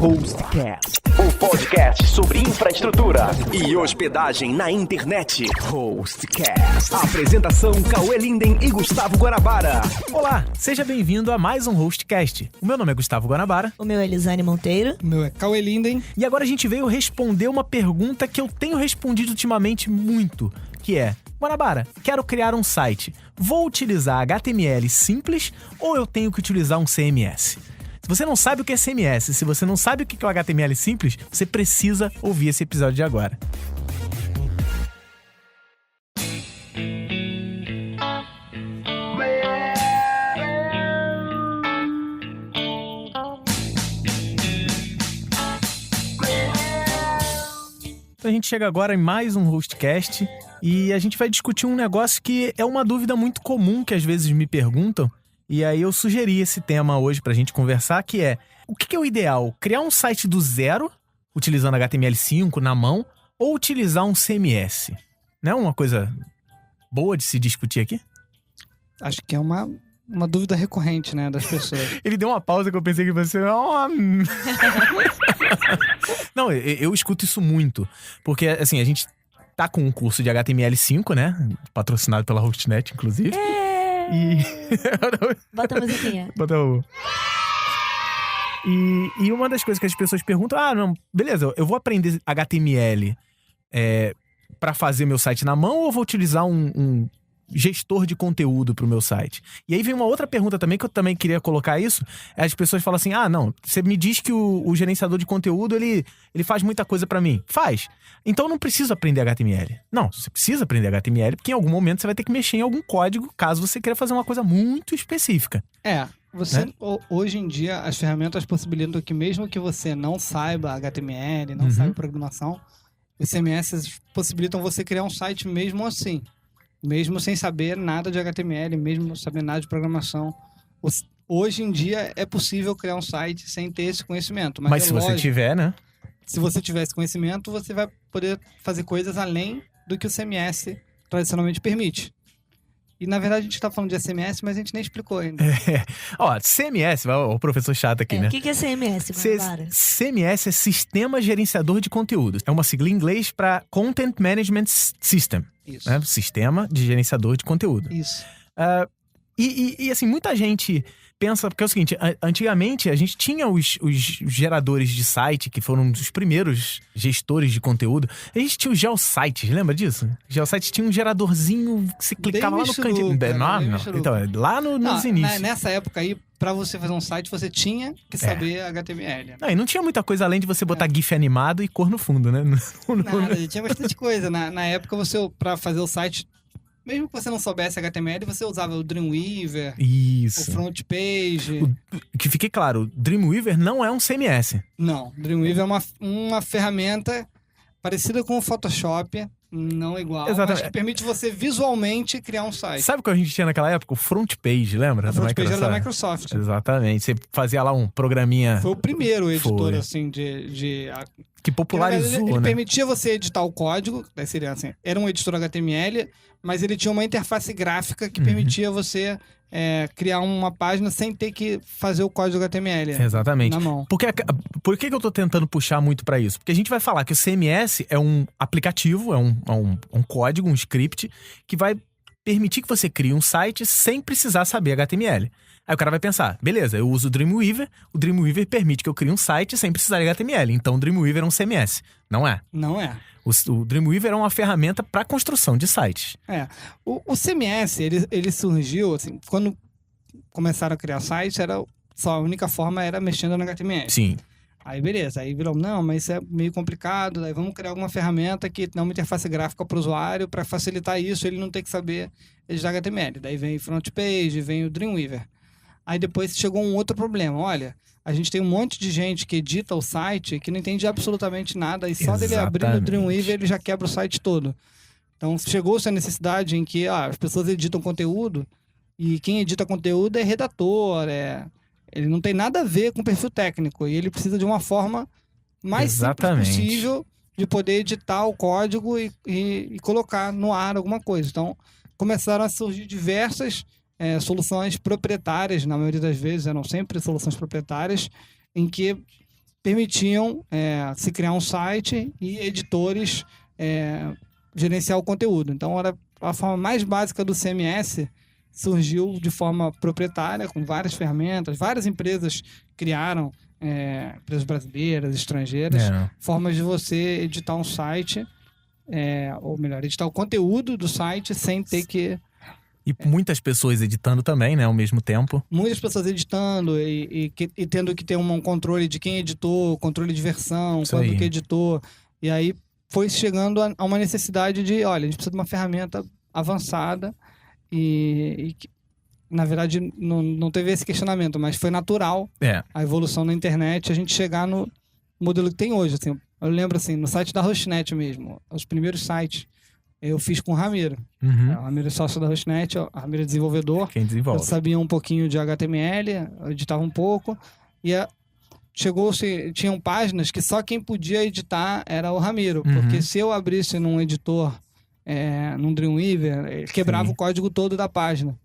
Hostcast, o podcast sobre infraestrutura e hospedagem na internet. Hostcast. Apresentação: Cauê Linden e Gustavo Guanabara. Olá, seja bem-vindo a mais um Hostcast. O meu nome é Gustavo Guanabara. O meu é Elisane Monteiro. O meu é Cauê Linden. E agora a gente veio responder uma pergunta que eu tenho respondido ultimamente muito, que é: Guanabara, quero criar um site. Vou utilizar HTML simples ou eu tenho que utilizar um CMS? Se você não sabe o que é CMS, se você não sabe o que é o HTML simples, você precisa ouvir esse episódio de agora. Então a gente chega agora em mais um Hostcast e a gente vai discutir um negócio que é uma dúvida muito comum que às vezes me perguntam. E aí eu sugeri esse tema hoje pra gente conversar, que é: o que é o ideal? Criar um site do zero, utilizando HTML5 na mão, ou utilizar um CMS? Não é uma coisa boa de se discutir aqui? Acho que é uma dúvida recorrente, né, das pessoas. Ele deu uma pausa que eu pensei que você... Não, eu escuto isso muito. Porque, assim, a gente tá com um curso de HTML5, né? Patrocinado pela Hostnet, inclusive. E... Bota a musiquinha. Bota o... E uma das coisas que as pessoas perguntam: não, beleza, eu vou aprender HTML pra fazer meu site na mão ou eu vou utilizar um gestor de conteúdo pro meu site? E aí vem uma outra pergunta também, que eu também queria colocar isso. As pessoas falam assim: não, você me diz que o gerenciador de conteúdo, ele faz muita coisa pra mim. Faz. Então eu não preciso aprender HTML. Não, você precisa aprender HTML, porque em algum momento você vai ter que mexer em algum código, caso você queira fazer uma coisa muito específica. Você, hoje em dia, as ferramentas possibilitam que mesmo que você não saiba HTML, não saiba programação, os CMS possibilitam você criar um site mesmo assim. Mesmo sem saber nada de HTML, mesmo sem saber nada de programação. Hoje em dia é possível criar um site sem ter esse conhecimento. Mas se você tiver, né? Se você tiver esse conhecimento, você vai poder fazer coisas além do que o CMS tradicionalmente permite. E, na verdade, a gente tá falando de SMS, mas a gente nem explicou ainda. CMS, o professor chato aqui, né? O que é CMS, Guanabara? CMS é Sistema Gerenciador de Conteúdo. É uma sigla em inglês para Content Management System. Isso. Né? Sistema de Gerenciador de Conteúdo. Isso. E assim, muita gente pensa... Porque é o seguinte, antigamente a gente tinha os geradores de site, que foram os primeiros gestores de conteúdo. A gente tinha os geosites, lembra disso? Geosites tinha um geradorzinho que você clicava lá no cantinho. Então, lá nos inícios. Nessa época aí, pra você fazer um site, você tinha que saber HTML. E não tinha muita coisa além de você botar GIF animado e cor no fundo, né? Nada, tinha bastante coisa. Na época, pra fazer o site... Mesmo que você não soubesse HTML, você usava o Dreamweaver, Isso. o FrontPage. Que fique claro, o Dreamweaver não é um CMS. Não, Dreamweaver é uma ferramenta parecida com o Photoshop, não igual, Exatamente. mas que permite você visualmente criar um site. Sabe o que a gente tinha naquela época? O FrontPage, lembra? O FrontPage era da Microsoft. Exatamente. Você fazia lá um programinha... Foi o primeiro editor, assim, que popularizou, ele permitia você editar o código, seria assim, era um editor HTML, mas ele tinha uma interface gráfica que permitia você criar uma página sem ter que fazer o código HTML. Exatamente. Na mão. Por que eu tô tentando puxar muito pra isso? Porque a gente vai falar que o CMS é um aplicativo, é um código, um script, que vai permitir que você crie um site sem precisar saber HTML. Aí o cara vai pensar: beleza, eu uso o Dreamweaver permite que eu crie um site sem precisar de HTML. Então o Dreamweaver é um CMS. Não é. Não é. O Dreamweaver é uma ferramenta para construção de sites. O CMS, ele surgiu, assim, quando começaram a criar sites, a única forma era mexendo no HTML. Sim. Aí beleza, aí virou: não, mas isso é meio complicado, daí vamos criar alguma ferramenta que dá uma interface gráfica para o usuário para facilitar isso, ele não ter que saber editar HTML. Daí vem o FrontPage, vem o Dreamweaver. Aí depois chegou um outro problema: olha, a gente tem um monte de gente que edita o site que não entende absolutamente nada, e só dele abrir no Dreamweaver ele já quebra o site todo. Então chegou-se a necessidade em que as pessoas editam conteúdo, e quem edita conteúdo é redator, ele não tem nada a ver com perfil técnico, e ele precisa de uma forma mais simples possível de poder editar o código e colocar no ar alguma coisa. Então começaram a surgir diversas soluções proprietárias, na maioria das vezes eram sempre soluções proprietárias, em que permitiam se criar um site e editores gerenciar o conteúdo. Então, era a forma mais básica do CMS, surgiu de forma proprietária, com várias ferramentas, várias empresas criaram, empresas brasileiras, estrangeiras, formas de você editar um site, ou melhor, editar o conteúdo do site sem ter que... E muitas pessoas editando também, né, ao mesmo tempo. Muitas pessoas editando e tendo que ter um controle de quem editou, controle de versão, quando que editou. E aí foi chegando a uma necessidade de, olha, a gente precisa de uma ferramenta avançada e na verdade não teve esse questionamento, mas foi natural a evolução na internet, a gente chegar no modelo que tem hoje. Assim, eu lembro assim, no site da Hostnet mesmo, os primeiros sites eu fiz com o Ramiro. O Ramiro é sócio da Hostnet, o Ramiro é desenvolvedor. Quem desenvolve. Eu sabia um pouquinho de HTML, eu editava um pouco. E tinham páginas que só quem podia editar era o Ramiro. Porque se eu abrisse num editor, num Dreamweaver, ele quebrava o código todo da página.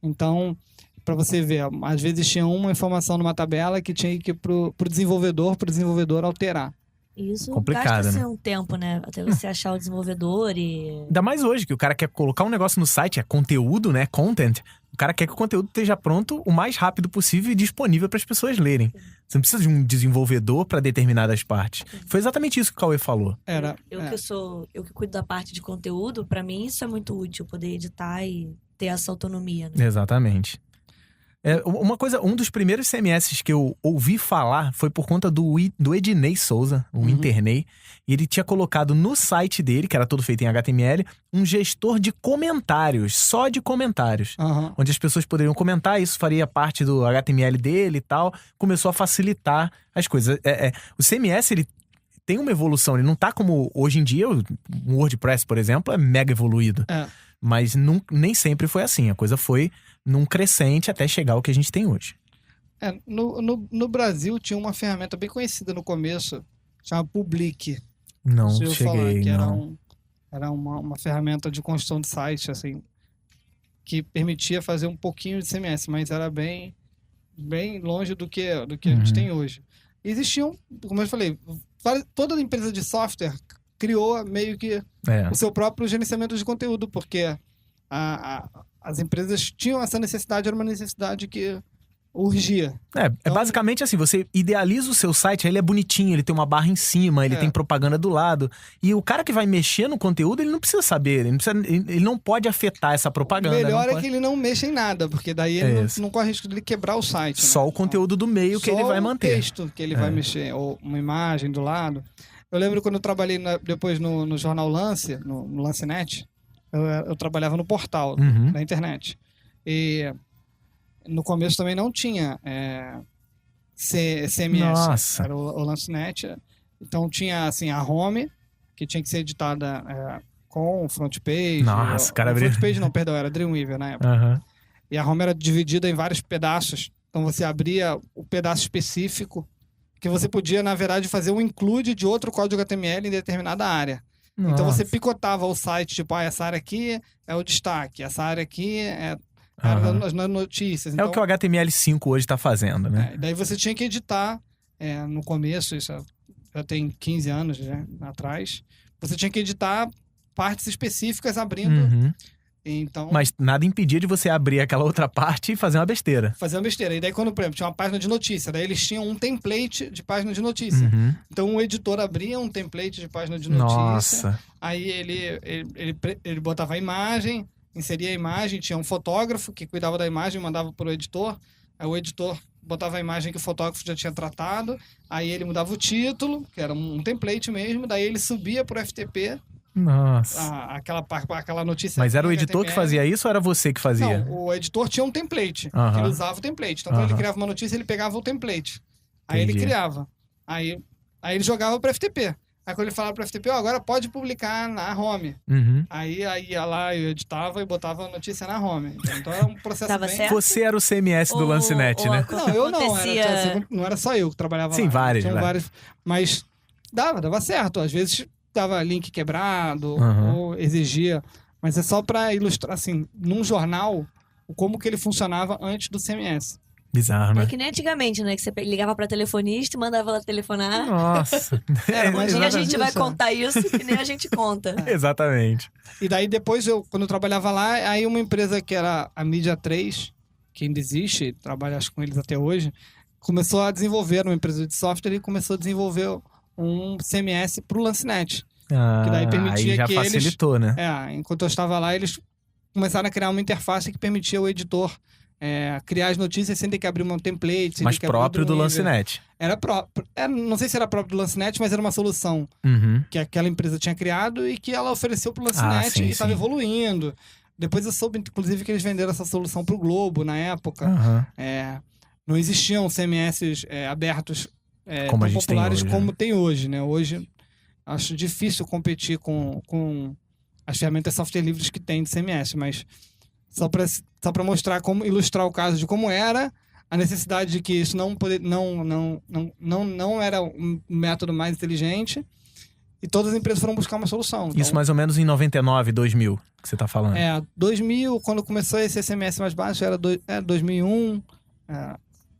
Então, para você ver, às vezes tinha uma informação numa tabela que tinha que ir pro desenvolvedor alterar. Isso complicado, gasta né? Um tempo, né? Até você achar o desenvolvedor e... Ainda mais hoje, que o cara quer colocar um negócio no site, conteúdo, né? Content. O cara quer que o conteúdo esteja pronto o mais rápido possível e disponível para as pessoas lerem. Você não precisa de um desenvolvedor para determinadas partes. Foi exatamente isso que o Cauê falou. Eu que cuido da parte de conteúdo, para mim isso é muito útil, poder editar e ter essa autonomia, né? Exatamente. Um dos primeiros CMS que eu ouvi falar foi por conta do Ednei Souza, o Internei. E ele tinha colocado no site dele, que era todo feito em HTML, um gestor de comentários, só de comentários. Onde as pessoas poderiam comentar, isso faria parte do HTML dele e tal. Começou a facilitar as coisas. O CMS, ele tem uma evolução, ele não tá como hoje em dia, o WordPress, por exemplo, é mega evoluído. Mas nem sempre foi assim, a coisa foi num crescente até chegar ao que a gente tem hoje. No Brasil tinha uma ferramenta bem conhecida no começo, chamada Public. Não cheguei, falar, que era uma ferramenta de construção de site, assim, que permitia fazer um pouquinho de CMS, mas era bem longe do que a gente tem hoje. Existiam, como eu falei, toda empresa de software criou meio que o seu próprio gerenciamento de conteúdo, porque as empresas tinham essa necessidade, era uma necessidade que urgia. Então, basicamente assim, você idealiza o seu site, aí ele é bonitinho, ele tem uma barra em cima, ele tem propaganda do lado. E o cara que vai mexer no conteúdo, ele não precisa saber, ele não pode afetar essa propaganda. O melhor que ele não mexa em nada, porque daí ele não corre risco de ele quebrar o site. Só o conteúdo do meio que ele vai manter. Só o texto que ele vai mexer, ou uma imagem do lado. Eu lembro quando eu trabalhei depois no jornal Lance, no Lancenet, eu trabalhava no portal da internet. E no começo também não tinha CMS. Nossa. Era o Lancenet. Então tinha assim, a home, que tinha que ser editada com front page. Nossa, cara, front page não, perdão, era Dreamweaver na época. E a home era dividida em vários pedaços. Então você abria o pedaço específico, que você podia, na verdade, fazer um include de outro código HTML em determinada área. Nossa. Então você picotava o site, tipo, essa área aqui é o destaque, essa área aqui é as notícias. Então, é o que o HTML5 hoje está fazendo, né? Daí você tinha que editar, no começo, isso já tem 15 anos atrás, você tinha que editar partes específicas abrindo. Então, mas nada impedia de você abrir aquela outra parte e fazer uma besteira. E daí quando, por exemplo, tinha uma página de notícia, daí eles tinham um template de página de notícia. Então o editor abria um template de página de notícia. Nossa. Aí ele botava a imagem, inseria a imagem, tinha um fotógrafo que cuidava da imagem, mandava para o editor. Aí o editor botava a imagem que o fotógrafo já tinha tratado. Aí ele mudava o título, que era um template mesmo. Daí ele subia para o FTP. Nossa. Aquela notícia. Mas era o editor que fazia isso ou era você que fazia? Não, o editor tinha um template. Ele usava o template. Então, quando ele criava uma notícia, ele pegava o template. Aí ele criava. Aí ele jogava para FTP. Aí quando ele falava para FTP, agora pode publicar na home. Aí ia lá, eu editava e botava a notícia na home. Então era um processo bem... certo? Você era o CMS do Lancenet, né? Não, eu não. Não era só eu que trabalhava lá. Sim, vários. Mas dava certo. Às vezes dava link quebrado ou exigia. Mas é só para ilustrar, assim, num jornal, como que ele funcionava antes do CMS. Bizarro, né? É que nem antigamente, né? Que você ligava pra telefonista e mandava ela telefonar. Nossa. mas Nem a exatamente gente vai isso. contar isso, que nem a gente conta. Exatamente. E daí depois, quando eu trabalhava lá, aí uma empresa que era a Mídia 3, que ainda existe, trabalho acho com eles até hoje, começou a desenvolver, uma empresa de software, e começou a desenvolver um CMS pro Lancenet. Que daí permitia aí já que facilitou, né? Enquanto eu estava lá, eles começaram a criar uma interface que permitia o editor criar as notícias sem ter que abrir um template. Sem Mas ter que abrir um próprio do Dreamweaver. Lancenet. Era próprio. Não sei se era próprio do Lancenet, mas era uma solução Uhum. que aquela empresa tinha criado e que ela ofereceu pro Lancenet sim, e estava sim. evoluindo. Depois eu soube, inclusive, que eles venderam essa solução pro Globo na época. Aham. Não existiam CMS abertos Como tão a gente tem populares hoje, né? como tem hoje, né? Hoje acho difícil competir com as ferramentas software livres que tem de CMS, mas só para mostrar como ilustrar o caso de como era a necessidade de que isso não era um método mais inteligente e todas as empresas foram buscar uma solução. Isso mais ou menos em 99, 2000, que você tá falando. 2000, quando começou esse SMS mais baixo, era 2001.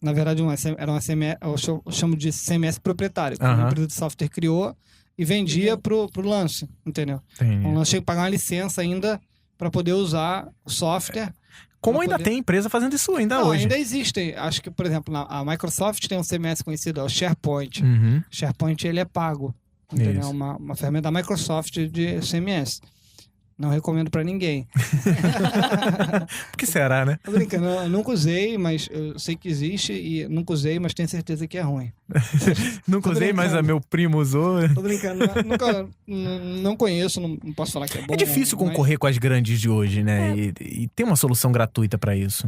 Na verdade, era um SMS, eu chamo de CMS proprietário, que uma empresa de software criou e vendia pro lance, entendeu? Então, o lance tinha que pagar uma licença ainda para poder usar o software. Como ainda tem empresa fazendo isso ainda Não, hoje? ainda existem. Acho que, por exemplo, a Microsoft tem um CMS conhecido, é o SharePoint. Uhum. SharePoint, ele é pago. Entendeu? Isso. Uma ferramenta da Microsoft de CMS. Não recomendo pra ninguém. Por que será, né? Tô brincando, eu nunca usei, mas eu sei que existe e nunca usei, mas tenho certeza que é ruim. Nunca Tô usei, mas brincando. meu primo usou. Tô brincando, não conheço, não posso falar que é bom. É difícil mas- concorrer com as grandes de hoje, né? E tem uma solução gratuita pra isso.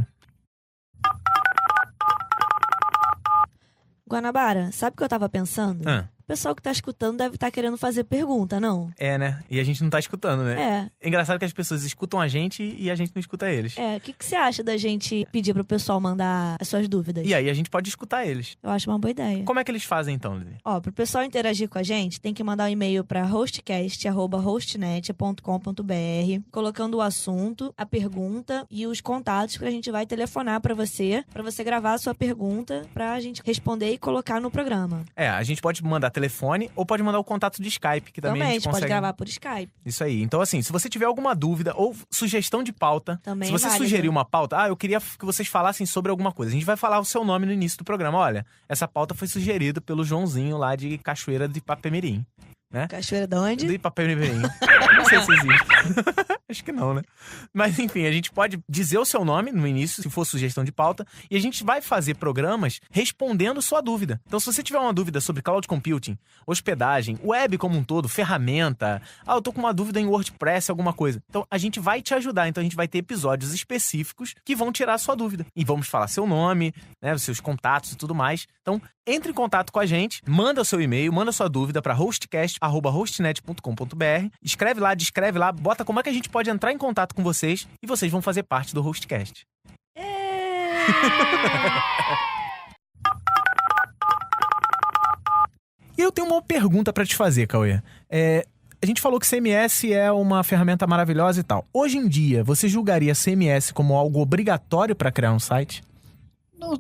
Guanabara, sabe o que eu tava pensando? O pessoal que tá escutando deve estar querendo fazer pergunta, não? É, né? E a gente não tá escutando, né? É. É engraçado que as pessoas escutam a gente e a gente não escuta eles. O que você acha da gente pedir pro pessoal mandar as suas dúvidas? E aí a gente pode escutar eles. Eu acho uma boa ideia. Como é que eles fazem então, Lili? Pro pessoal interagir com a gente, tem que mandar um e-mail para hostcast@hostnet.com.br, colocando o assunto, a pergunta e os contatos que a gente vai telefonar para você gravar a sua pergunta pra gente responder e colocar no programa. A gente pode mandar telefone ou pode mandar o contato de Skype, que também a a gente gente pode consegue. gravar por Skype. Isso aí. Então, assim, se você tiver alguma dúvida ou sugestão de pauta, Também se você é válido. sugerir uma pauta, eu queria que vocês falassem sobre alguma coisa. A gente vai falar o seu nome no início do programa. Olha, essa pauta foi sugerida pelo Joãozinho lá de Cachoeira de Itapemirim. Né? Cachoeira de onde? Do Itapemirim. Não sei se existe. Acho que não, né? Mas enfim, a gente pode dizer o seu nome no início, se for sugestão de pauta, e a gente vai fazer programas respondendo sua dúvida. Então, se você tiver uma dúvida sobre cloud computing, hospedagem, web como um todo, ferramenta, eu tô com uma dúvida em WordPress, alguma coisa. Então, a gente vai te ajudar. Então, a gente vai ter episódios específicos que vão tirar a sua dúvida. E vamos falar seu nome, né, os seus contatos e tudo mais. Então, entre em contato com a gente, manda o seu e-mail, manda sua dúvida para hostcast@hostnet.com.br, escreve lá, descreve lá, bota como é que a gente pode entrar em contato com vocês e vocês vão fazer parte do Hostcast. E eu tenho uma pergunta para te fazer, Cauê. A gente falou que CMS é uma ferramenta maravilhosa e tal. Hoje em dia, você julgaria CMS como algo obrigatório para criar um site?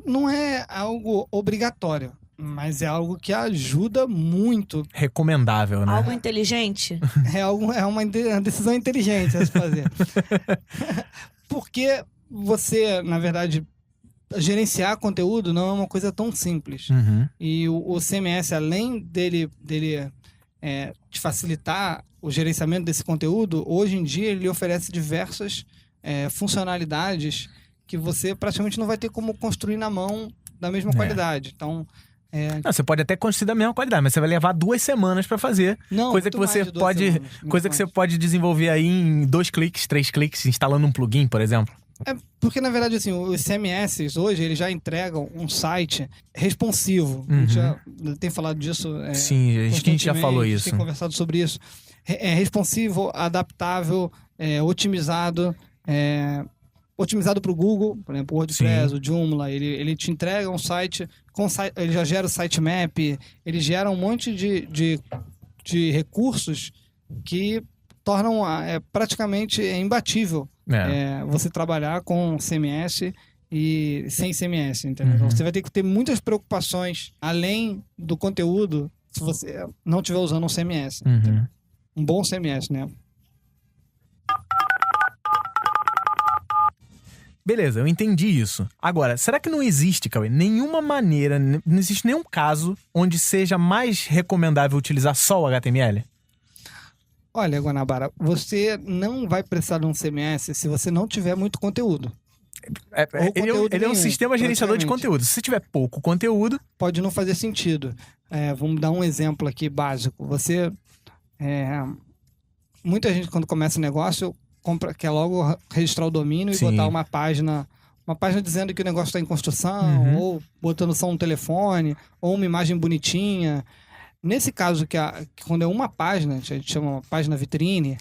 Não é algo obrigatório, mas é algo que ajuda muito. Recomendável, né? Algo inteligente? É uma decisão inteligente a se fazer. Porque você, na verdade, gerenciar conteúdo não é uma coisa tão simples. Uhum. E o CMS, além dele te facilitar o gerenciamento desse conteúdo, hoje em dia ele oferece diversas funcionalidades que você praticamente não vai ter como construir na mão da mesma qualidade. Então, Não, você pode até construir da mesma qualidade, mas você vai levar 2 semanas para fazer. não, Coisa que muito você mais de 2 pode, semanas, muito coisa que você mais. pode desenvolver aí em 2 cliques, 3 cliques, instalando um plugin, por exemplo. Porque, na verdade, assim, os CMS hoje, eles já entregam um site responsivo. A Uhum. gente já tem falado disso. Sim, acho que a gente já falou constantemente, isso. tem conversado sobre isso. É responsivo, adaptável, otimizado. Otimizado para o Google, por exemplo, o WordPress, o Joomla, ele te entrega um site, ele já gera o sitemap, ele gera um monte de recursos que tornam praticamente imbatível você trabalhar com CMS e sem CMS, entendeu? Então você vai ter que ter muitas preocupações além do conteúdo se você não estiver usando um CMS. Uhum. Um bom CMS, né? Beleza, eu entendi isso. Agora, será que não existe, Cauê, nenhuma maneira, não existe nenhum caso onde seja mais recomendável utilizar só o HTML? Olha, Guanabara, você não vai precisar de um CMS se você não tiver muito conteúdo. Ele é um sistema gerenciador de praticamente. conteúdo. Se tiver pouco conteúdo, Pode não fazer sentido. Vamos dar um exemplo aqui básico. Muita gente, quando começa o negócio, quer logo registrar o domínio Sim. e botar uma página dizendo que o negócio está em construção, ou botando só um telefone, ou uma imagem bonitinha. Nesse caso, que quando é uma página, a gente chama uma página vitrine,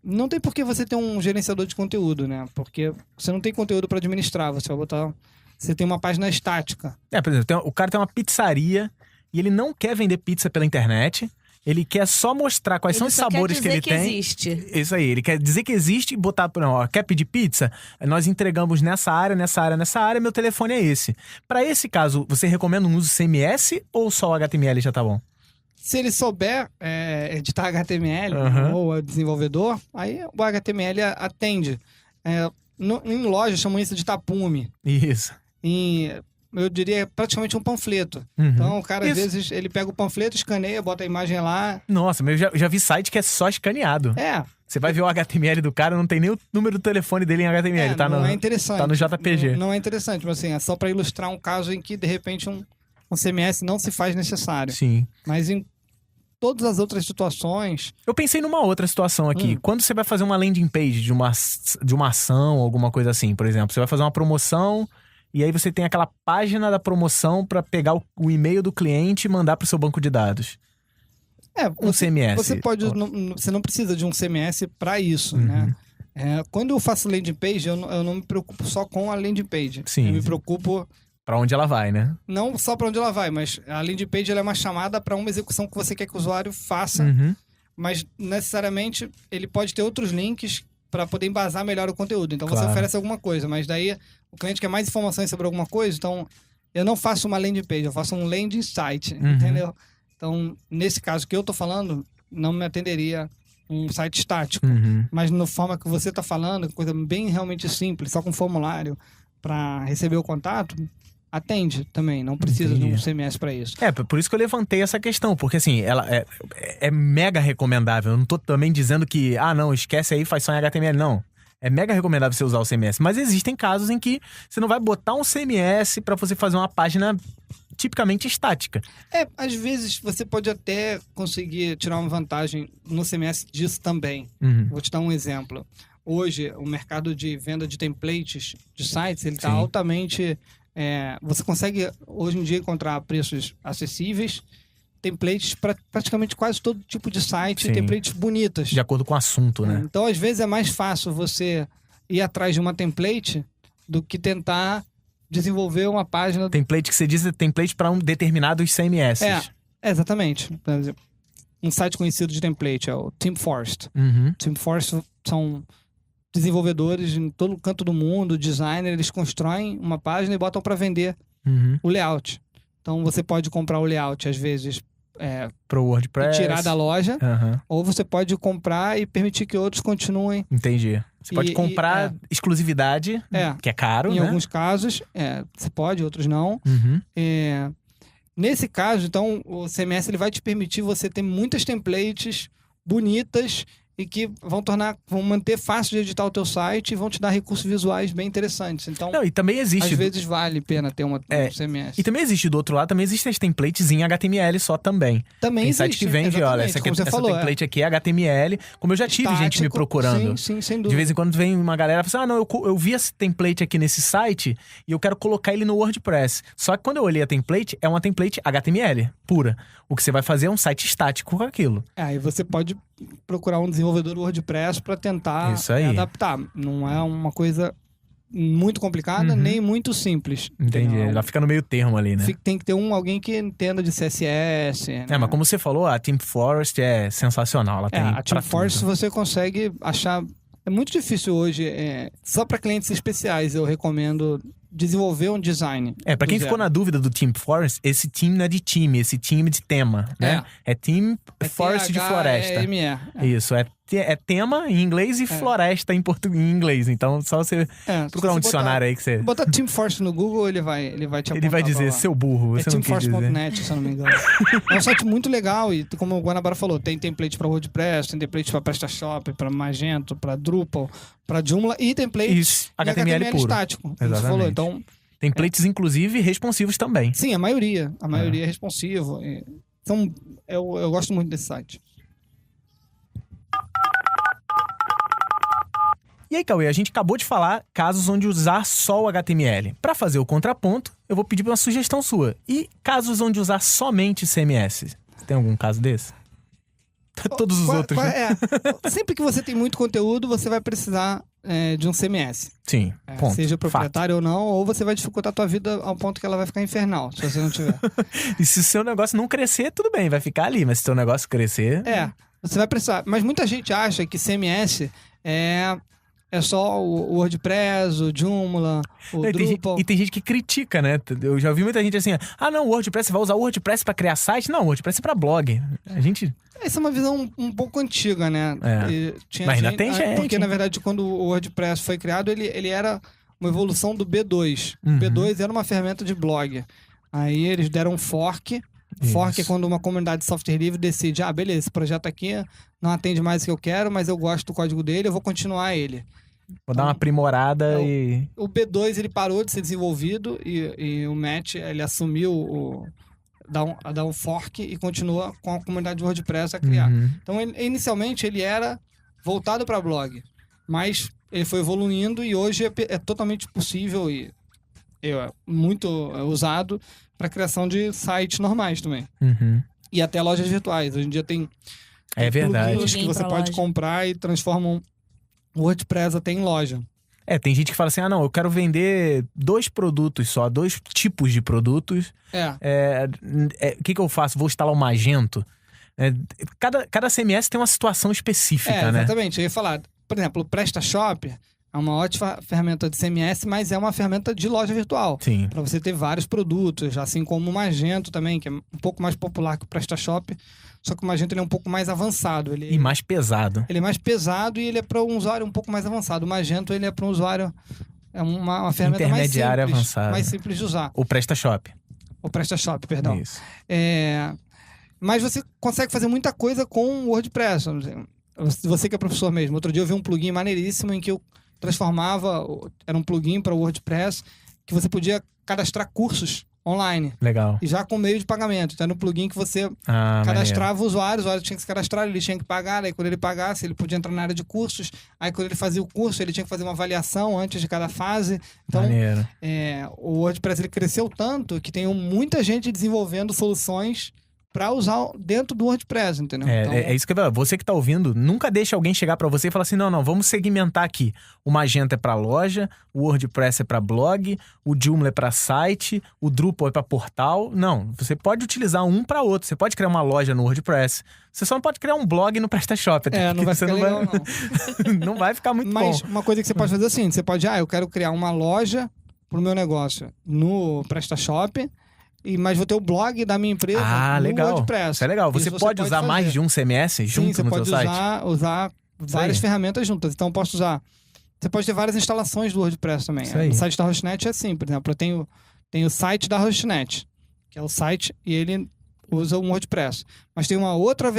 não tem por que você ter um gerenciador de conteúdo, né? Porque você não tem conteúdo para administrar, você tem uma página estática. por exemplo, o cara tem uma pizzaria e ele não quer vender pizza pela internet. Ele quer só mostrar quais são os sabores que ele tem. Existe. Isso aí, ele quer dizer que existe e botar, não, ó, quer pedir pizza? Nós entregamos nessa área, meu telefone é esse. Para esse caso, você recomenda um uso CMS ou só o HTML já tá bom? Se ele souber editar HTML ou é desenvolvedor, aí o HTML atende. Em loja chamam isso de tapume. Isso. Eu diria praticamente um panfleto. Então o cara, às vezes, ele pega o panfleto, escaneia, bota a imagem lá. Nossa, mas eu já vi site que é só escaneado. Você vai ver o HTML do cara, não tem nem o número do telefone dele em HTML. Não é interessante. Tá no JPG. Não é interessante, mas assim, é só para ilustrar um caso em que, de repente, um CMS não se faz necessário. Sim. Mas em todas as outras situações... Eu pensei numa outra situação aqui. Quando você vai fazer uma landing page de uma ação, alguma coisa assim, por exemplo, você vai fazer uma promoção... E aí você tem aquela página da promoção para pegar o e-mail do cliente e mandar para o seu banco de dados. Um CMS. Você não precisa de um CMS para isso, né? Quando eu faço landing page, eu não me preocupo só com a landing page. Sim. Eu me preocupo... Para onde ela vai, né? Não só para onde ela vai, mas a landing page ela é uma chamada para uma execução que você quer que o usuário faça. Mas, necessariamente, ele pode ter outros links para poder embasar melhor o conteúdo. Então, você oferece alguma coisa, mas daí o cliente quer mais informações sobre alguma coisa, então eu não faço uma landing page, eu faço um landing site, entendeu? Então, nesse caso que eu tô falando, não me atenderia um site estático. Mas na forma que você tá falando, coisa bem realmente simples, só com formulário para receber o contato, atende também, não precisa de um CMS para isso. Por isso que eu levantei essa questão, porque assim, ela é mega recomendável. Eu não tô também dizendo que, não, esquece aí, faz só em HTML, não. É mega recomendável você usar o CMS, mas existem casos em que você não vai botar um CMS para você fazer uma página tipicamente estática. Às vezes você pode até conseguir tirar uma vantagem no CMS disso também. Vou te dar um exemplo. Hoje, o mercado de venda de templates de sites, ele está altamente... você consegue, hoje em dia, encontrar preços acessíveis, templates para praticamente quase todo tipo de site, templates bonitas. De acordo com o assunto, né? Então, às vezes, é mais fácil você ir atrás de uma template do que tentar desenvolver uma página... Template que você diz é template para um determinado CMS. Exatamente. Por exemplo, um site conhecido de template é o TeamForest. TeamForest são desenvolvedores em todo canto do mundo, designer, eles constroem uma página e botam para vender o layout. Então, você pode comprar o layout, às vezes... Pro WordPress. Tirar da loja, ou você pode comprar e permitir que outros continuem. Entendi. Você pode comprar exclusividade, que é caro, em né? alguns casos, você pode, outros não. Nesse caso, então, o CMS ele vai te permitir você ter muitas templates bonitas e que vão manter fácil de editar o teu site e vão te dar recursos visuais bem interessantes. Então, e também existe... às vezes vale a pena ter um CMS. E também existe, do outro lado, também existem as templates em HTML só também. Tem site que vende, olha, essa template aqui é HTML. Como eu já tive gente me procurando. Sim, sem dúvida. De vez em quando vem uma galera e fala assim, eu vi esse template aqui nesse site e eu quero colocar ele no WordPress. Só que quando eu olhei a template, é uma template HTML pura. O que você vai fazer é um site estático com aquilo. Aí você pode procurar um desenvolvedor WordPress para tentar adaptar. Não é uma coisa muito complicada, nem muito simples. Entendi. Ela fica no meio termo ali, né? Tem que ter alguém que entenda de CSS. Né? Mas como você falou, a TeamForest é sensacional. Ela tem a TeamForest você consegue achar É muito difícil hoje, só para clientes especiais eu recomendo desenvolver um design. Pra quem ficou na dúvida do Team Forest, esse time não é de time, esse time é de tema, né? É Team Forest de floresta. Isso, é tema em inglês e floresta em português, em inglês. Então, só você procurar um dicionário aí que você... Botar Team Forest no Google, ele vai te apontar. Ele vai dizer, seu burro, você não quis dizer. teamforest.net, se eu não me engano. É um site muito legal e, como o Guanabara falou, tem template para WordPress, tem template para PrestaShop, para Magento, para Drupal, para Joomla e templates HTML puro. estático. Exatamente. Falou. Então, templates, inclusive, responsivos também. Sim, a maioria é responsivo. Então, eu gosto muito desse site. E aí, Cauê, a gente acabou de falar casos onde usar só o HTML. Para fazer o contraponto, eu vou pedir uma sugestão sua. E casos onde usar somente CMS? Tem algum caso desse? Todos os outros, né? Sempre que você tem muito conteúdo, você vai precisar de um CMS. Sim, ponto. Seja proprietário ou não, ou você vai dificultar a tua vida ao ponto que ela vai ficar infernal, se você não tiver. E se o seu negócio não crescer, tudo bem, vai ficar ali. Mas se o seu negócio crescer... Você vai precisar. Mas muita gente acha que CMS é só o WordPress, o Joomla, o Drupal. E tem gente que critica, né? Eu já vi muita gente assim, não, o WordPress, você vai usar o WordPress pra criar site? Não, o WordPress é pra blog. A gente... Essa é uma visão um pouco antiga, né? Mas ainda tem gente. Porque, na verdade, quando o WordPress foi criado, ele era uma evolução do B2. O B2 era uma ferramenta de blog. Aí eles deram um fork. Fork é quando uma comunidade de software livre decide, beleza, esse projeto aqui não atende mais o que eu quero, mas eu gosto do código dele, eu vou continuar ele. Vou dar uma aprimorada e... O B2 ele parou de ser desenvolvido e o Matt ele assumiu dar um fork e continua com a comunidade de WordPress a criar. Então, inicialmente, ele era voltado para blog, mas ele foi evoluindo e hoje é totalmente possível e muito usado para criação de sites normais também. E até lojas virtuais. Hoje em dia tem plugins que você pode comprar e transformam o WordPress até em loja. Tem gente que fala assim, não, eu quero vender 2 produtos só, 2 tipos de produtos. O que eu faço? Vou instalar um Magento? Cada CMS tem uma situação específica, né? Exatamente. Eu ia falar, por exemplo, o PrestaShop é uma ótima ferramenta de CMS, mas é uma ferramenta de loja virtual. Sim. Para você ter vários produtos, assim como o Magento também, que é um pouco mais popular que o PrestaShop. Só que o Magento ele é um pouco mais avançado. E mais pesado. Ele é mais pesado e ele é para um usuário um pouco mais avançado. O Magento ele é para um usuário... É uma ferramenta mais simples de usar. O PrestaShop. O PrestaShop, perdão. Isso. Mas você consegue fazer muita coisa com o WordPress. Você que é professor mesmo. Outro dia eu vi um plugin maneiríssimo em que eu transformava... Era um plugin para o WordPress que você podia cadastrar cursos online. Legal. E já com meio de pagamento. Então, era um plugin que você cadastrava o usuário tinha que se cadastrar, ele tinha que pagar, aí quando ele pagasse, ele podia entrar na área de cursos, aí quando ele fazia o curso, ele tinha que fazer uma avaliação antes de cada fase. Então, o WordPress ele cresceu tanto que tem muita gente desenvolvendo soluções para usar dentro do WordPress, entendeu? É isso que eu falo. Você que tá ouvindo, nunca deixa alguém chegar para você e falar assim, não, vamos segmentar aqui. O Magento é para loja, o WordPress é para blog, o Joomla é para site, o Drupal é para portal. Não, você pode utilizar um para outro. Você pode criar uma loja no WordPress. Você só não pode criar um blog no PrestaShop. Não vai ficar legal, não. Não vai ficar muito bom. Mas uma coisa que você pode fazer é assim, você pode, eu quero criar uma loja pro meu negócio no PrestaShop, mas vou ter o blog da minha empresa no legal. WordPress. Isso é legal. Você pode usar fazer mais de um CMS junto no seu site? Sim, você pode usar várias ferramentas juntas. Então, eu posso usar... Você pode ter várias instalações do WordPress também. No site da Hostnet é assim, por exemplo. Eu tenho o site da Hostnet, que é o site, e ele usa um WordPress. Mas tem uma outra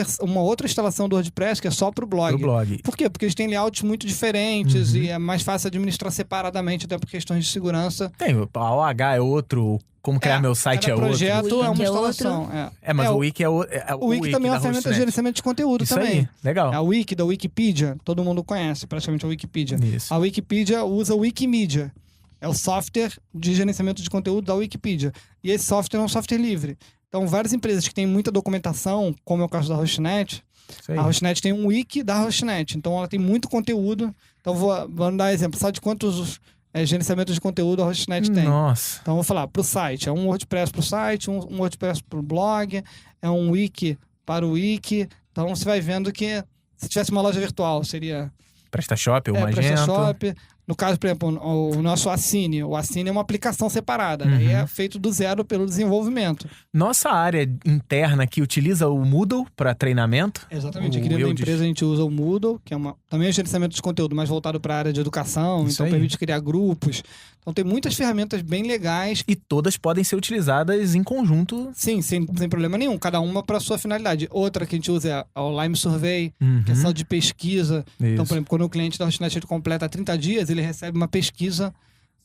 instalação do WordPress que é só pro blog. Por quê? Porque eles têm layouts muito diferentes e é mais fácil administrar separadamente, até por questões de segurança. Tem, a OH é outro... Como criar meu site é outro. O projeto é uma instalação. Mas o Wiki é o Wiki também é uma ferramenta de gerenciamento de conteúdo também. Aí, legal. A Wiki da Wikipedia, todo mundo conhece praticamente a Wikipedia. Isso. A Wikipedia usa o Wikimedia. É o software de gerenciamento de conteúdo da Wikipedia. E esse software é um software livre. Então, várias empresas que têm muita documentação, como é o caso da Hostnet, a Hostnet tem um wiki da Hostnet. Então, ela tem muito conteúdo. Então, vou dar exemplo. Sabe de quantos... gerenciamento de conteúdo a Hostnet tem. Nossa. Então, vou falar pro site. É um WordPress pro site, um WordPress pro blog, é um wiki para o wiki. Então, você vai vendo que se tivesse uma loja virtual, seria PrestaShop ou Magento. PrestaShop. No caso, por exemplo, o nosso Assine. O Assine é uma aplicação separada, né? E é feito do zero pelo desenvolvimento. Nossa área interna que utiliza o Moodle para treinamento. Exatamente. Aqui dentro da empresa a gente usa o Moodle, que é também é gerenciamento de conteúdo, mais voltado para a área de educação. Isso então aí. permite criar grupos. Então tem muitas ferramentas bem legais. E todas podem ser utilizadas em conjunto. Sim, sem problema nenhum. Cada uma para sua finalidade. Outra que a gente usa é o Lime Survey, que é só de pesquisa. Isso. Então, por exemplo, quando o cliente da Hostnet completa 30 dias, ele recebe uma pesquisa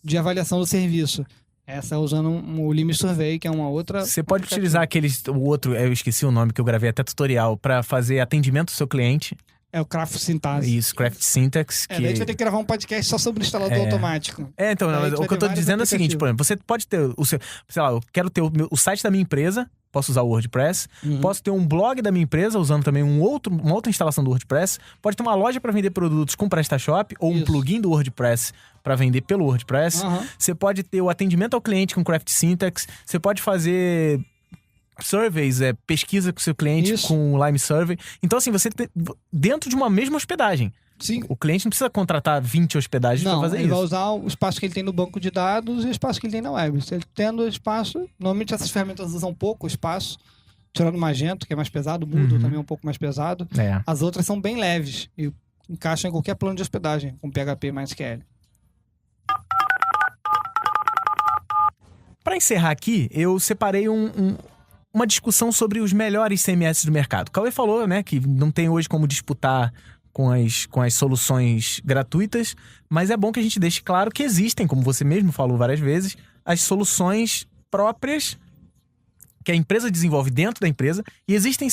de avaliação do serviço. Essa é usando o Lime Survey, que é uma outra... Você pode utilizar o outro, eu esqueci o nome que eu gravei até tutorial, para fazer atendimento do seu cliente. É o Craft Syntax. Isso, Craft Syntax. Daí a gente vai ter que gravar um podcast só sobre instalador automático. Então, Daí a gente o vai que eu tô ter dizendo é o vários seguinte, por exemplo, você pode ter o seu, sei lá, eu quero ter o site da minha empresa, posso usar o WordPress, posso ter um blog da minha empresa usando também uma outra instalação do WordPress, pode ter uma loja para vender produtos com PrestaShop ou um plugin do WordPress para vender pelo WordPress. Você pode ter o atendimento ao cliente com Craft Syntax, você pode fazer surveys, pesquisa com o seu cliente com o Lime Survey. Então, assim, você tem, dentro de uma mesma hospedagem. Sim. O cliente não precisa contratar 20 hospedagens para fazer ele isso. vai usar o espaço que ele tem no banco de dados e o espaço que ele tem na web. Se ele tendo espaço, normalmente essas ferramentas usam pouco espaço, tirando o Magento, que é mais pesado, o Moodle também é um pouco mais pesado. As outras são bem leves e encaixam em qualquer plano de hospedagem, com PHP e MySQL. Para encerrar aqui, eu separei uma discussão sobre os melhores CMS do mercado. O Cauê falou, né, que não tem hoje como disputar com as soluções gratuitas, mas é bom que a gente deixe claro que existem, como você mesmo falou várias vezes, as soluções próprias que a empresa desenvolve dentro da empresa e existem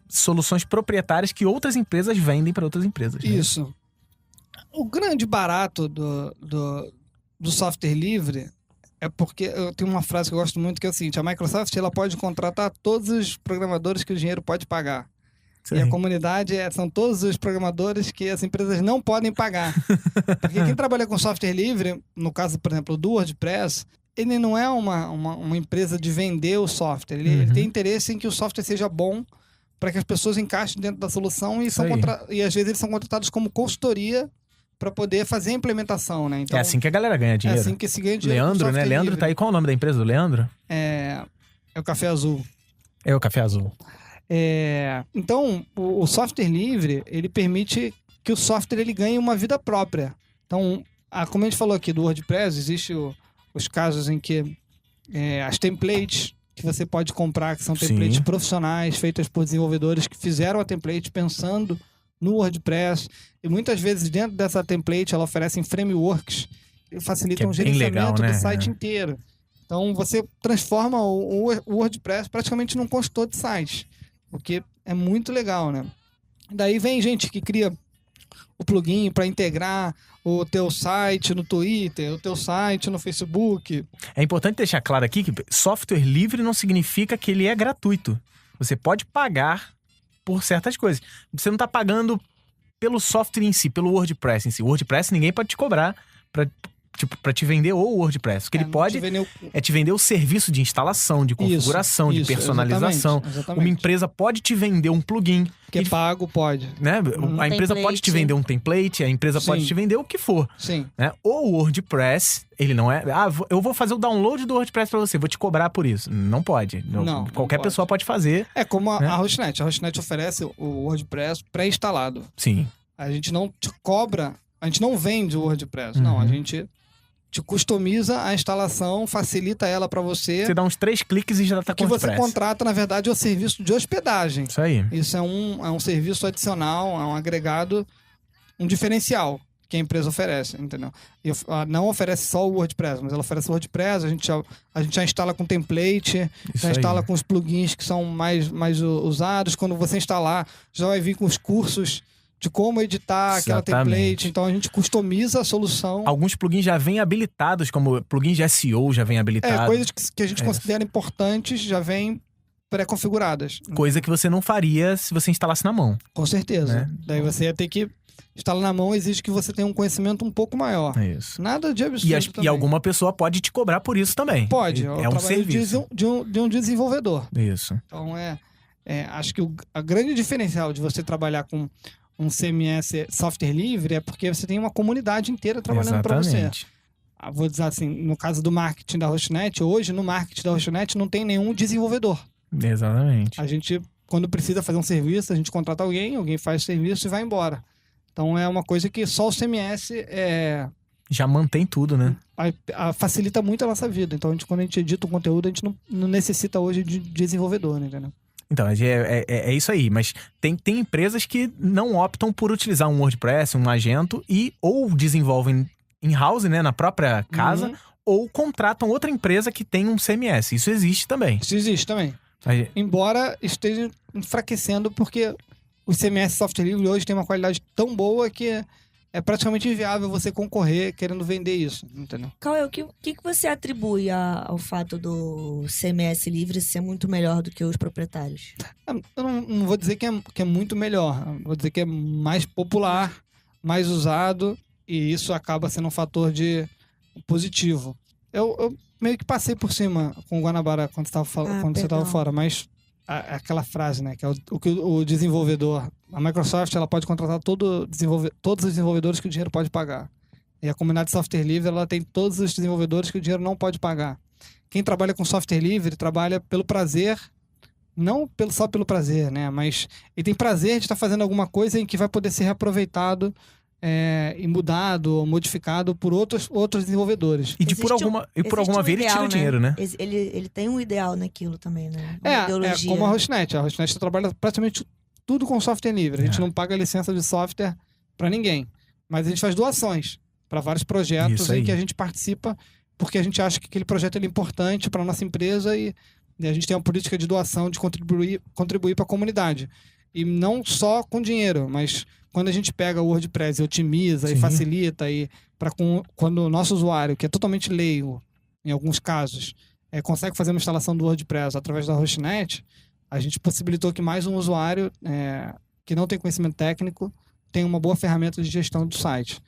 soluções proprietárias que outras empresas vendem para outras empresas. Né? Isso. O grande barato do software livre é porque eu tenho uma frase que eu gosto muito que é o seguinte: a Microsoft ela pode contratar todos os programadores que o dinheiro pode pagar. Sim. E a comunidade são todos os programadores que as empresas não podem pagar. Porque quem trabalha com software livre, no caso, por exemplo, do WordPress, ele não é uma empresa de vender o software. Ele tem interesse em que o software seja bom para que as pessoas encaixem dentro da solução e às vezes eles são contratados como consultoria para poder fazer a implementação, né? Então, é assim que a galera ganha dinheiro. É assim que se ganha dinheiro. Leandro, né? Leandro livre. Tá aí. Qual é o nome da empresa do Leandro? É o Café Azul. É o Café Azul. Então, o software livre, ele permite que o software ele ganhe uma vida própria. Então, como a gente falou aqui do WordPress, existem os casos em que as templates que você pode comprar, que são templates profissionais, feitas por desenvolvedores que fizeram a template pensando no WordPress. E muitas vezes dentro dessa template ela oferece frameworks que facilitam o gerenciamento do site inteiro. Então, você transforma o WordPress praticamente num consultor de site. O que é muito legal, né? Daí vem gente que cria o plugin para integrar o teu site no Twitter, o teu site no Facebook. É importante deixar claro aqui que software livre não significa que ele é gratuito. Você pode pagar por certas coisas. Você não está pagando pelo software em si, pelo WordPress em si. O WordPress ninguém pode te cobrar para te vender o WordPress. O que ele pode é te vender o serviço de instalação, de configuração, de personalização. Exatamente. Uma empresa pode te vender um plugin. Que é pago, pode. Né? A empresa pode te vender um template, a empresa pode te vender o que for. Sim. Né? O WordPress, ele não é... eu vou fazer o download do WordPress para você, vou te cobrar por isso. Não pode. Qualquer pessoa pode fazer. É como a Hostnet. A Hostnet oferece o WordPress pré-instalado. Sim. A gente não te cobra, a gente não vende o WordPress. Não, a gente te customiza a instalação, facilita ela para você. Você dá uns 3 cliques e já tá com o WordPress. Que você contrata, na verdade, é o serviço de hospedagem. Isso aí. Isso é um serviço adicional, é um agregado, um diferencial que a empresa oferece, entendeu? E não oferece só o WordPress, mas ela oferece o WordPress, a gente já instala com template, já instala com os plugins que são mais usados. Quando você instalar, já vai vir com os cursos de como editar aquela template. Então a gente customiza a solução. Alguns plugins já vêm habilitados, como plugins de SEO já vêm habilitados. Coisas que a gente considera importantes já vêm pré-configuradas. Coisa que você não faria se você instalasse na mão. Com certeza. Daí você ia ter que instalar na mão, exige que você tenha um conhecimento um pouco maior. Isso. Nada de absurdo E alguma pessoa pode te cobrar por isso também. Pode. É um serviço. De um desenvolvedor. Isso. Então acho que a grande diferencial de você trabalhar com um CMS software livre é porque você tem uma comunidade inteira trabalhando para você. Exatamente. Vou dizer assim, no caso do marketing da Hostnet, hoje no marketing da Hostnet não tem nenhum desenvolvedor. Exatamente. A gente, quando precisa fazer um serviço, a gente contrata alguém faz o serviço e vai embora. Então é uma coisa que só o CMS Já mantém tudo, né? facilita muito a nossa vida. Então quando a gente edita o conteúdo, a gente não necessita hoje de desenvolvedor, né, entendeu? Então, é isso aí. Mas tem empresas que não optam por utilizar um WordPress, um Magento, ou desenvolvem in-house, né, na própria casa, ou contratam outra empresa que tem um CMS. Isso existe também. Isso existe também. Embora esteja enfraquecendo, porque o CMS software livre hoje tem uma qualidade tão boa que é praticamente inviável você concorrer querendo vender isso, entendeu? Cauê, o que você atribui ao fato do CMS livre ser muito melhor do que os proprietários? Eu não vou dizer que é muito melhor. Vou dizer que é mais popular, mais usado, e isso acaba sendo um fator positivo. Eu meio que passei por cima com o Guanabara quando você estava fora, mas aquela frase, né, que é o que o desenvolvedor, a Microsoft, ela pode contratar todos os desenvolvedores que o dinheiro pode pagar. E a comunidade de software livre, ela tem todos os desenvolvedores que o dinheiro não pode pagar. Quem trabalha com software livre trabalha pelo prazer, não só pelo prazer, né, mas ele tem prazer de estar fazendo alguma coisa em que vai poder ser reaproveitado e mudado ou modificado por outros desenvolvedores. E por alguma vez ele tira dinheiro, né? Ele tem um ideal naquilo também, né? Como a Hostnet. A Hostnet trabalha praticamente tudo com software livre. A gente não paga licença de software para ninguém. Mas a gente faz doações para vários projetos em que a gente participa porque a gente acha que aquele projeto é importante para nossa empresa e a gente tem uma política de doação, de contribuir para a comunidade. E não só com dinheiro, mas quando a gente pega o WordPress e otimiza e facilita, quando o nosso usuário, que é totalmente leigo, em alguns casos, consegue fazer uma instalação do WordPress através da Hostnet, a gente possibilitou que mais um usuário que não tem conhecimento técnico tenha uma boa ferramenta de gestão do site.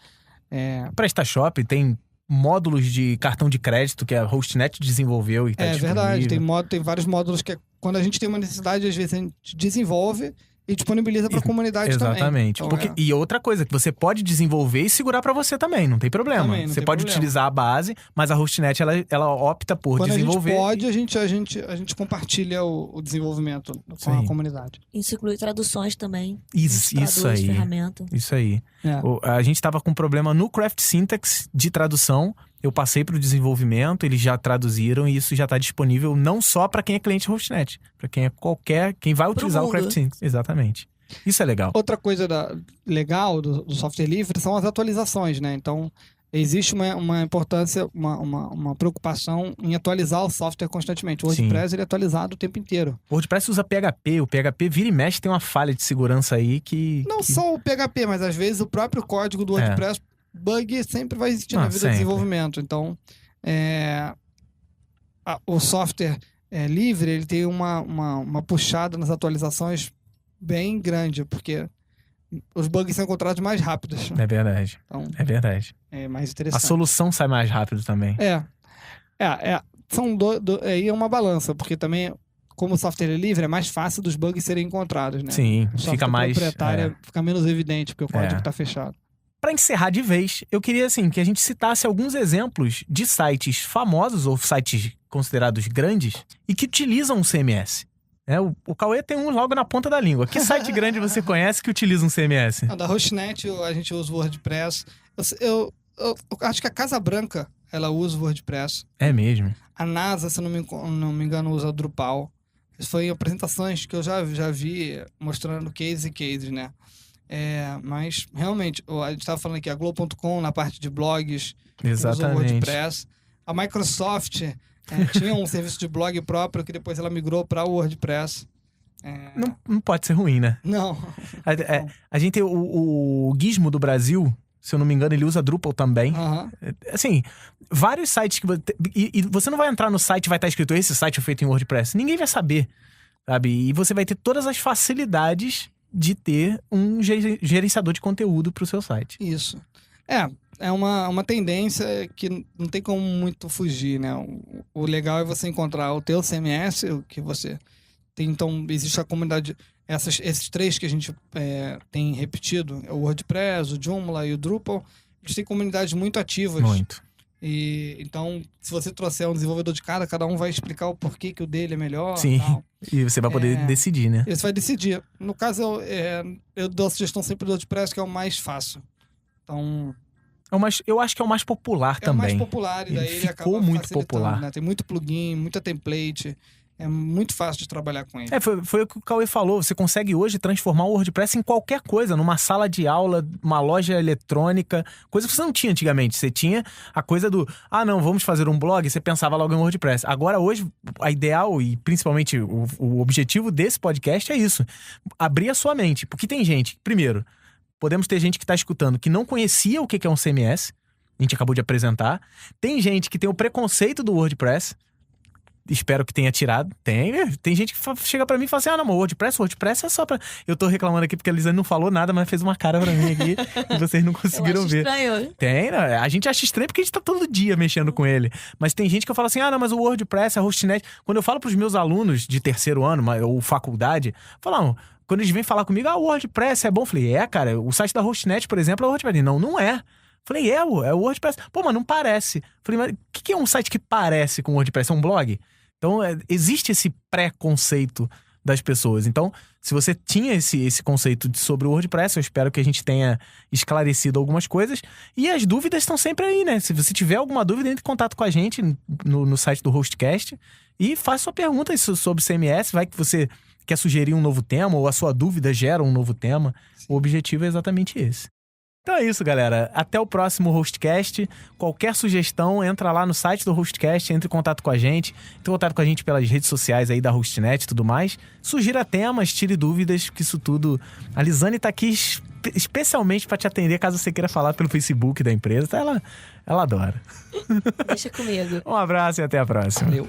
PrestaShop tem módulos de cartão de crédito que a Hostnet desenvolveu e está disponível. É verdade, tem vários módulos que quando a gente tem uma necessidade, às vezes a gente desenvolve e disponibiliza para a comunidade Exatamente. também. Então, E outra coisa, que você pode desenvolver e segurar para você também, não tem problema. Você pode utilizar a base, mas a Hostnet ela opta por desenvolver. Quando a gente pode, a gente compartilha o desenvolvimento com a comunidade. Isso inclui traduções também. Isso aí. Ferramenta. Isso aí. A gente estava com um problema no Craft Syntax de tradução. Eu passei para o desenvolvimento, eles já traduziram e isso já está disponível não só para quem é cliente Hostnet, para quem é quem vai utilizar o Craft Syntax. Exatamente. Isso é legal. Outra coisa legal do software livre são as atualizações, né? Então, existe uma importância, uma preocupação em atualizar o software constantemente. O WordPress ele é atualizado o tempo inteiro. O WordPress usa PHP, o PHP vira e mexe tem uma falha de segurança aí que... Não só o PHP, mas às vezes o próprio código do WordPress, bug sempre vai existir na vida do desenvolvimento. Então, o software livre, ele tem uma puxada nas atualizações bem grande, porque os bugs são encontrados mais rápidos. É verdade. Então, é verdade. É mais interessante. A solução sai mais rápido também. Aí é uma balança, porque também, como o software é livre, é mais fácil dos bugs serem encontrados, né? Sim, o fica mais... proprietário fica menos evidente, porque o código está fechado. Para encerrar de vez, eu queria que a gente citasse alguns exemplos de sites famosos ou sites considerados grandes e que utilizam o CMS. O Cauê tem um logo na ponta da língua. Que site grande você conhece que utiliza um CMS? Da Hostnet a gente usa o WordPress. Eu acho que a Casa Branca ela usa o WordPress. É mesmo? A NASA, se não me engano, usa o Drupal. Isso foi apresentações que eu já vi mostrando case, né? Mas realmente, a gente estava falando aqui, a Globo.com na parte de blogs, usa o WordPress. A Microsoft tinha um serviço de blog próprio que depois ela migrou para o WordPress. Não pode ser ruim, né? Não. A gente tem o Gizmo do Brasil, se eu não me engano, ele usa Drupal também. Assim, vários sites que e você não vai entrar no site e vai estar escrito esse site é feito em WordPress. Ninguém vai saber, sabe? E você vai ter todas as facilidades de ter um gerenciador de conteúdo para o seu site. Isso. É uma tendência que não tem como muito fugir, né? O legal é você encontrar o teu CMS, o que você Então, existe a comunidade... Esses 3 que a gente tem repetido, o WordPress, o Joomla e o Drupal, eles têm comunidades muito ativas. Muito. E então, se você trouxer um desenvolvedor de cada um vai explicar o porquê que o dele é melhor. Sim. Tal. E você vai poder decidir, né? Você vai decidir. No caso, eu dou a sugestão sempre do WordPress, que é o mais fácil. Então... Eu acho que é o mais popular também. É o mais popular, e daí ele ficou acaba muito facilitando, popular. né? Tem muito plugin, muita template. É muito fácil de trabalhar com ele. Foi o que o Cauê falou. Você consegue hoje transformar o WordPress em qualquer coisa. Numa sala de aula, uma loja eletrônica. Coisa que você não tinha antigamente. Você tinha a coisa do... não, vamos fazer um blog. Você pensava logo em WordPress. Agora, hoje, a ideal e principalmente o objetivo desse podcast é isso. Abrir a sua mente. Porque tem gente... Primeiro, podemos ter gente que está escutando que não conhecia o que é um CMS. A gente acabou de apresentar. Tem gente que tem o preconceito do WordPress. Espero que tenha tirado. Tem gente que chega pra mim e fala assim: não, mas WordPress é só pra... Eu tô reclamando aqui porque a Lisane não falou nada, mas fez uma cara pra mim aqui e vocês não conseguiram ver. Estranho. Né? A gente acha estranho porque a gente tá todo dia mexendo com ele. Mas tem gente que eu falo assim: não, mas o WordPress, a Hostnet... Quando eu falo pros meus alunos de terceiro ano ou faculdade, falam... Quando eles vêm falar comigo, o WordPress é bom. Eu falei, cara, o site da Hostnet, por exemplo, é o WordPress. Não é. Falei, é o WordPress. Pô, mas não parece. Falei, mas o que é um site que parece com o WordPress? É um blog? Então, existe esse pré-conceito das pessoas. Então, se você tinha esse conceito sobre o WordPress, eu espero que a gente tenha esclarecido algumas coisas. E as dúvidas estão sempre aí, né? Se você tiver alguma dúvida, entre em contato com a gente no site do Hostcast e faça sua pergunta sobre CMS. Vai que você quer sugerir um novo tema ou a sua dúvida gera um novo tema. O objetivo é exatamente esse. Então é isso, galera. Até o próximo Hostcast. Qualquer sugestão, entra lá no site do Hostcast, entre em contato com a gente. Entre em contato com a gente pelas redes sociais aí da Hostnet e tudo mais. Sugira temas, tire dúvidas, que isso tudo... A Lisane tá aqui especialmente para te atender, caso você queira falar pelo Facebook da empresa. Ela adora. Deixa comigo. Um abraço e até a próxima. Valeu.